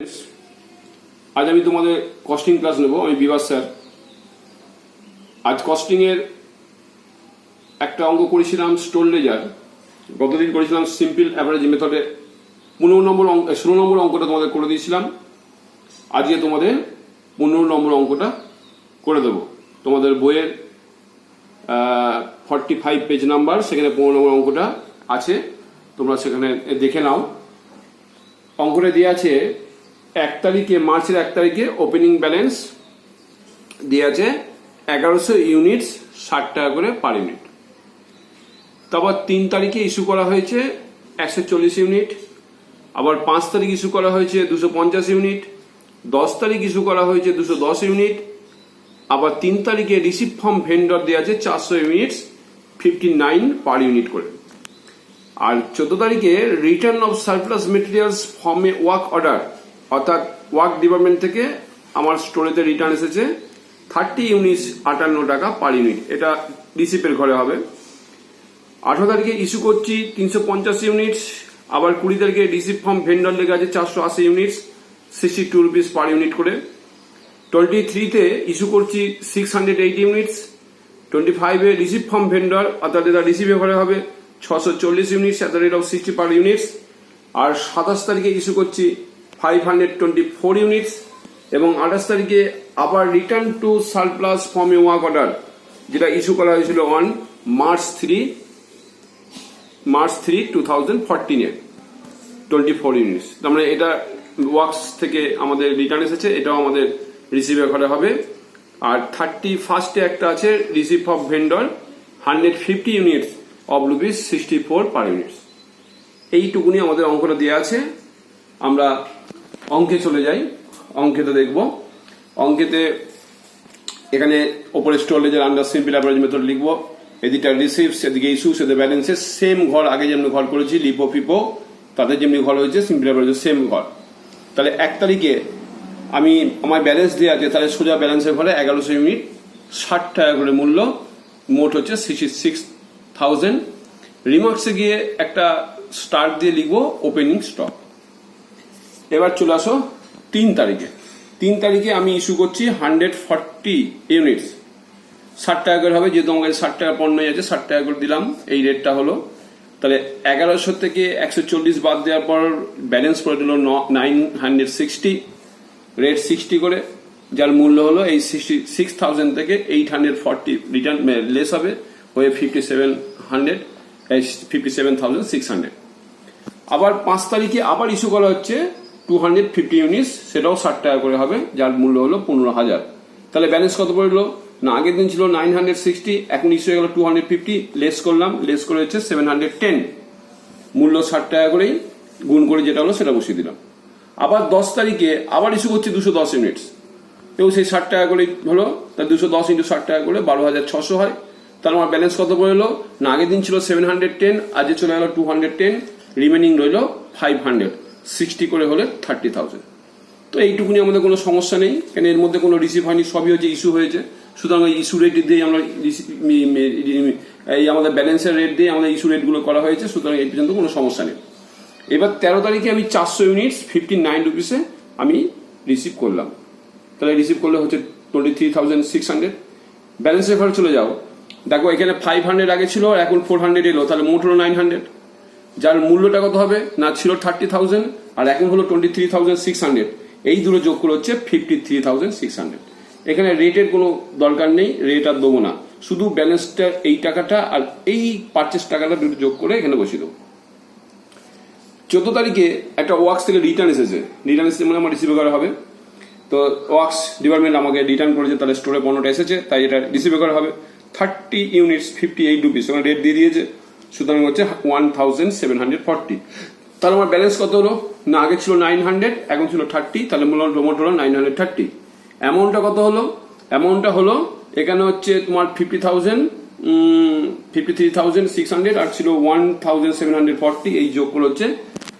आज আমি তোমাদের কস্টিং ক্লাস নেব। আমি বিভাস স্যার। আজ কস্টিং এর একটা অঙ্ক করেছিলাম স্টোর লেজার, গতদিন করেছিলাম সিম্পল অ্যাভারেজ মেথডে 16 নম্বর অঙ্কটা তোমাদের করে দিয়েছিলাম। আজকে তোমাদের 15 নম্বর অঙ্কটা করে দেবো। তোমাদের বইয়ের 45 পেজ নাম্বার, সেখানে 15 নম্বর অঙ্কটা আছে, তোমরা সেখানে দেখে নাও। অঙ্কটা দিয়ে আছে 1 তারিখে, মার্চের 1 তারিখে ওপেনিং ব্যালেন্স দিয়ে আছে 1100 ইউনিটস, 60 টাকা করে পার ইউনিট। তারপর 3 তারিখে ইস্যু করা হয়েছে 140 ইউনিট, আবার 5 তারিখ ইস্যু করা হয়েছে 250 ইউনিট, 10 তারিখ ইস্যু করা হয়েছে 210 ইউনিট, আবার 3 তারিখে রিসিভ ফ্রম ভেন্ডর দেওয়া আছে 400 ইউনিটস, 59 পার ইউনিট করে। আর 14 তারিখে return of surplus materials from a work order, অর্থাৎ ওয়ার্ক ডিপার্টমেন্ট থেকে আমার স্টোরেতে রিটার্ন এসেছে 30 ইউনিটস, 58 টাকা পার ইউনিট। এটা রিসিপের ঘরে হবে। 18 তারিখে ইস্যু করছি 350 ইউনিটস, আবার 20 তারিখে রিসিভ ফ্রম ভেন্ডর লেগে আছে 480 ইউনিটস, 62 রুপিস পার ইউনিট করে। 23-তে ইস্যু করছি 680 ইউনিটস, 25-এ রিসিভ ফ্রম ভেন্ডর, অর্থাৎ এটা রিসিভের ঘরে হবে 640 units at the rate of 60 per units. আর 27 তারিখে ইস্যু করছি 524 ইউনিটস, এবং 28 তারিখে আবার return to surplus from a work order, যেটা ইস্যু করা হয়েছিল অন মার্চ 3, 2014-এ 24 ইউনিটস। তার মানে এটা ওয়ার্কস থেকে আমাদের রিটার্ন এসেছে, এটাও আমাদের রিসিভের ঘরে হবে। আর 31-এ একটা আছে receive of vendor 150 units of rupees 64 per units. এইটুকুনি আমাদের অঙ্কটা দেওয়া আছে। আমরা অঙ্কে চলে যাই। অঙ্কেতে দেখব, অঙ্কেতে এখানে ওপরে store ledger under simple average method লিখবো। এদিকটা রিসিভস, এদিকে ইস্যুস, এদিকে ব্যালেন্সেস, সেম ঘর আগে যেমনি ঘর করেছি লিপো ফিপো, তাদের যেমনি ঘর হয়েছে সিম্পল অ্যাভারেজের সেম ঘর। তাহলে 1 তারিখে আমি আমার ব্যালেন্স দেওয়া আছে, তাহলে সোজা ব্যালেন্সের ঘরে 1100 ইউনিট, 60 টাকা করে মূল্য, মোট হচ্ছে 66,000। রিমার্কসে গিয়ে একটা স্টার দিয়ে লিখবো ওপেনিং স্টক। এবার চলে আসো 3 তারিখে। 3 তারিখে আমি ইস্যু করছি 140 ইউনিটস, 60 টাকা করে হবে, যেহেতু আমাকে 60 টাকা পণ্য আছে 60 টাকা করে দিলাম, এই রেটটা হলো। তাহলে 1100 থেকে 140 বাদ দেওয়ার পর ব্যালেন্স করে দিল 960, রেট 60 করে, যার মূল্য হলো এই 66,000 থেকে 840 রিটার্ন লেস হবে, হয়ে 57,600। আবার 5 তারিখে আবার ইস্যু করা হচ্ছে 250 ইউনিটস, সেটাও 60 টাকা করে হবে, যার মূল্য হলো 15,000। তাহলে ব্যালেন্স কত পড়লো না, আগের দিন ছিল 960, এখন ইস্যু হয়ে গেল 250, লেস করলাম, লেস করে হচ্ছে 710, মূল্য 60 টাকা করেই গুণ করে যেটা হলো সেটা বসিয়ে দিলাম। আবার 10 তারিখে আবার ইস্যু করছি 210 ইউনিটস, এবং সেই 60 টাকা করেই হলো, তার 210 × 60 টাকা করে 12,600 হয়। তাহলে আমার ব্যালেন্স কত পড়লো না, আগের দিন ছিল 710, আজকে চলে গেল 210, রিমেনিং রইল 500, 60 করে হলে 30,000। তো এইটুকুনি আমাদের কোনো সমস্যা নেই, কেন এর মধ্যে কোনো রিসিভ হয়নি, সবই হচ্ছে ইস্যু হয়েছে। সুতরাং ওই ইস্যু রেট দিয়ে আমরা এই আমাদের ব্যালেন্সের রেট দিয়ে আমাদের ইস্যু রেটগুলো করা হয়েছে, সুতরাং এই পর্যন্ত কোনো সমস্যা নেই। এবার 13 তারিখে আমি 400 ইউনিটস 59 রুপিসে আমি রিসিভ করলাম। তাহলে রিসিভ করলে হচ্ছে 23,600। ব্যালেন্সের ঘরে চলে যাও, দেখো এখানে 500 আগে ছিল, এখন 400 এলো, তাহলে মোট হলো 900, যার মূল্যটা কত হবে না, ছিল 30,000 আর এখন হলো 23,600, এই দুটো যোগ করে হচ্ছে 53,600। এখানে রেটের কোনো দরকার নেই, রেট আর দেবো না, শুধু ব্যালেন্সটা এই টাকাটা আর এই পারচেস টাকাটা দুটো যোগ করে এখানে বসিয়ে দেবো। 14 তারিখে একটা ওয়ার্কস থেকে রিটার্ন এসেছে, রিটার্ন এসেছে মানে আমার রিসিভ করা হবে। তো ওয়ার্কস ডিপার্টমেন্ট আমাকে রিটার্ন করেছে, তাহলে স্টোরে পণ্যটা এসেছে, তাই এটা রিসিভ করা হবে 30 ইউনিটস 58 রুপিস, ওখানে রেট দিয়ে দিয়েছে, সুতরাং হচ্ছে 1740। তাহলে আমার ব্যালেন্স কত হলো না, আগে ছিল 900, এখন ছিল 30, তাহলে মোট হলো 930। অ্যামাউন্টটা কত হলো, অ্যামাউন্টটা হলো এখানে হচ্ছে তোমার 53,600, আর ছিল 1,740, এই যোগ করে হচ্ছে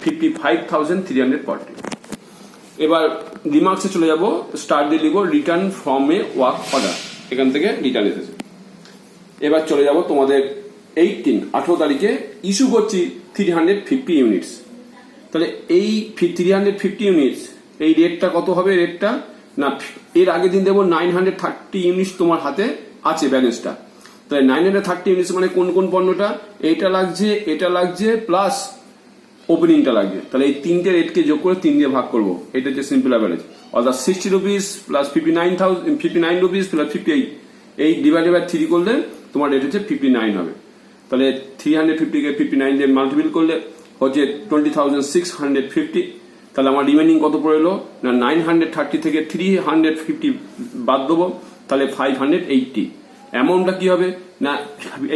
55,340। এবার রিমার্কসে চলে যাব, স্টার দিয়ে লিখবো return from a work order, এখান থেকে রিটার্ন এসেছে। এবার চলে যাব তোমাদের 18 তারিখে ইস্যু করছি 350 ইউনিটস। তাহলে এই 350 ইউনিটস এই রেটটা কত হবে? রেটটা না এর আগের দিন দেবো 930 ইউনিট তোমার হাতে আছে ব্যালেন্সটা। তাহলে 930 ইউনিট মানে কোন কোন পণ্যটা? এটা লাগছে প্লাস ওপেনিংটা লাগছে। তাহলে এই তিনটে রেটকে যোগ করে 3 দিয়ে ভাগ করবো, এটা হচ্ছে সিম্পল অ্যাভারেজ। অর্থাৎ 60 রুপিস প্লাস 59 রুপিস প্লাস 58, এই ডিভাইডেড বাই 3 করলে তোমার রেট হচ্ছে 59 হবে। তাহলে 350 কে 59 দিয়ে মাল্টিপ্লাই করলে হচ্ছে 20,650। তাহলে আমার রিমেনিং কত পড়লো? না 930 থেকে 350 বাদ দেবো, তাহলে 580। অ্যামাউন্টটা কি হবে? না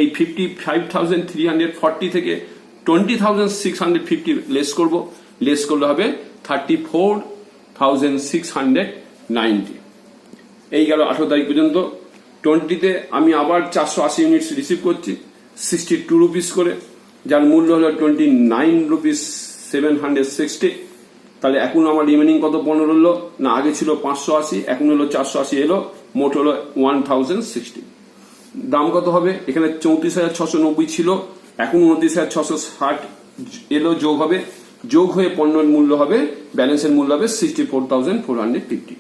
এই 55,340 থেকে 20,650 লেস করবো, লেস করলে হবে 34,690। এই গেল 18 তারিখ পর্যন্ত। 20তে আমি আবার 480 ইউনিট রিসিভ করছি 62 রুপিস করে, যার মূল্য হলো 29 রুপিস 760। তাহলে এখন আমার রিমেনিং কত পণ্য রইলো? না আগে ছিল 580, এখন হলো 480 এলো, মোট হলো 1060। দাম কত হবে? এখানে 34,690 ছিল, এখন 29,660 এলো, যোগ হবে, যোগ হয়ে পণ্যের মূল্য হবে, ব্যালেন্সের মূল্য হবে 64,450।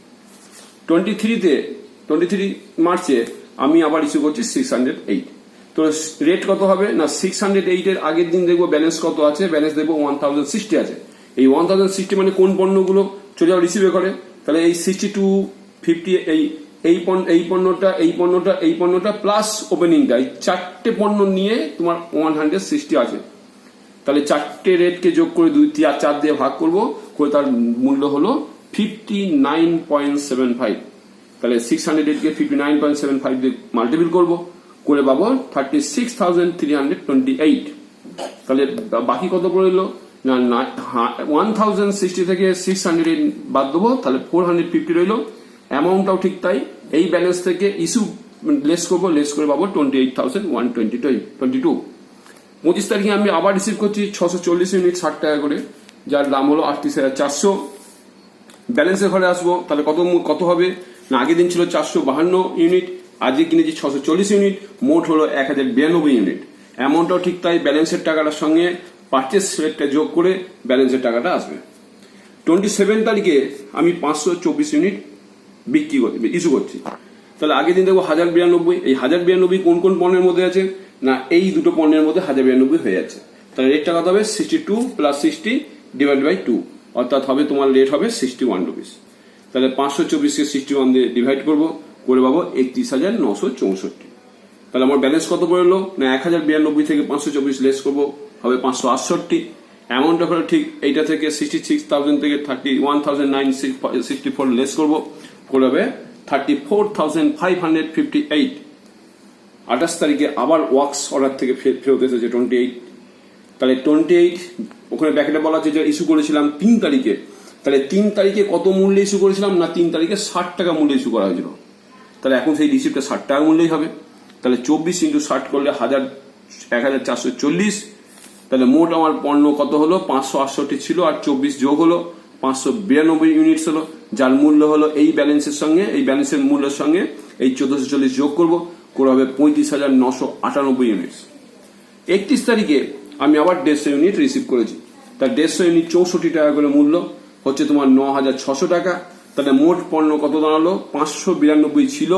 23 মার্চে আমি আবার ইস্যু করছি 608। তো রেট কত হবে? না 608 এর আগের দিন দেখবো ব্যালেন্স কত আছে, ব্যালেন্স দেখবো 1060 আছে। এই 1060 মানে কোন পণ্যগুলো চলে যাও রিসিভে করে, তাহলে এই 6250 এই পণ্যটা প্লাস ওপেনিংটা, এই 4টে পণ্য নিয়ে তোমার 160 আছে। তাহলে 4টে রেটকে যোগ করে 4 দিয়ে ভাগ করবো, করে তার মূল্য হলো 59.75। তাহলে 608 কে 59.75 দিয়ে মাল্টিপ্লাই করবো, করে পাবো 36,328। তাহলে বাকি কত পড়লো? না 1060 থেকে 600 বাদ দেবো, তাহলে 450 রইলো। অ্যামাউন্টটাও ঠিক তাই, এই ব্যালেন্স থেকে ইস্যু লেস করবো, লেস করে পাবো 28,122। 25 তারিখে আমি আবার রিসিভ করছি 640 ইউনিট 60 টাকা করে, যার দাম হলো 38,400। ব্যালেন্সের ঘরে আসবো, তাহলে কত হবে? না আগের দিন ছিল 452 ইউনিট, আজকে কিনেছি 640 ইউনিট, মোট হলো 1092 ইউনিট। অ্যামাউন্টটাও ঠিক তাই, ব্যালেন্সের টাকাটার সঙ্গে পারচেস রেটটা যোগ করে ব্যালেন্সের টাকাটা আসবে। 27 তারিখে আমি 524 ইউনিট ইস্যু করছি। তাহলে আগের দিন দেখবো 1092, এই 1092 কোন কোন পণ্যের মধ্যে আছে? না এই দুটো পণ্যের মধ্যে 1092 হয়ে যাচ্ছে। তাহলে রেটটা কত হবে? 62 প্লাস 60 ডিভাইড বাই 2, অর্থাৎ হবে তোমার রেট হবে 61 রুপিস। তাহলে 524 কে 61 দিয়ে ডিভাইড করবো, করে পাবো 31,964। তাহলে আমার ব্যালেন্স কত পড়লো? না 1092 থেকে 524 লেস করবো, হবে 568। অ্যামাউন্টটা হলো ঠিক এইটা থেকে 66,000 থেকে 31,964 লেস করবো, করে হবে 34,558। 28 তারিখে আবার ওয়ার্কস অর্ডার থেকে ফেরত এসেছে 28। তাহলে 28 ওখানে ব্যাকেটে বলা আছে যে ইস্যু করেছিলাম 3 তারিখে। তাহলে 3 তারিখে কত মূল্যে ইস্যু করেছিলাম? না 3 তারিখে 60 টাকা মূল্যে ইস্যু করা হয়েছিল। তাহলে এখন সেই রিসিপ্টটা 60 টাকা মূল্যেই হবে। তাহলে 24 × 60 করলে 1440। তাহলে মোট আমার পণ্য কত হলো? 568 ছিল, আর 24 যোগ হলো 592 ইউনিটস হলো, যার মূল্য হলো এই ব্যালেন্সের সঙ্গে, এই ব্যালেন্সের মূল্যের সঙ্গে এই 1440 যোগ করবো, করে হবে 35,998 ইউনিটস। 31 তারিখে আমি আবার 150 ইউনিট রিসিভ করেছি। তার 150 ইউনিট 64 টাকা করে মূল্য, হচ্ছে তোমার 9,600 টাকা। তাহলে মোট পণ্য কত দাঁড়ালো? 592 ছিল,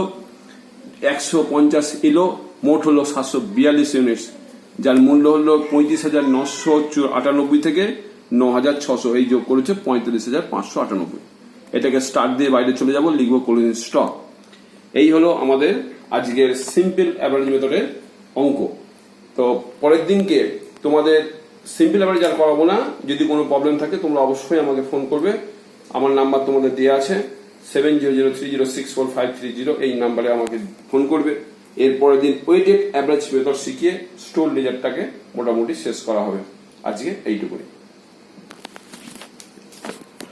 150 এলো, মোট হলো 742 ইউনিটস, যার মূল্য হলো 35,998 থেকে 9,600, এই যোগ করেছে 45,598। এটাকে স্টার্ট দিয়ে বাইরে চলে যাব, লিখবো ক্লোজিং স্টক। এই হলো আমাদের আজকের সিম্পল অ্যাভারেজ মেথডের অঙ্ক। তো পরের দিনকে তোমাদের সিম্পল অ্যাভারেজ আর করাবো না। যদি কোনো প্রবলেম থাকে তোমরা অবশ্যই আমাকে ফোন করবে। আমার নাম্বার তোমাদের দেওয়া আছে 7003064530, এই নাম্বারে আমাকে ফোন করবে। এরপরের দিন ওয়েটেড অ্যাভারেজ মেথড শিখিয়ে স্টোর লেজারটাকে মোটামুটি শেষ করা হবে। আজকে এইটুকুনি।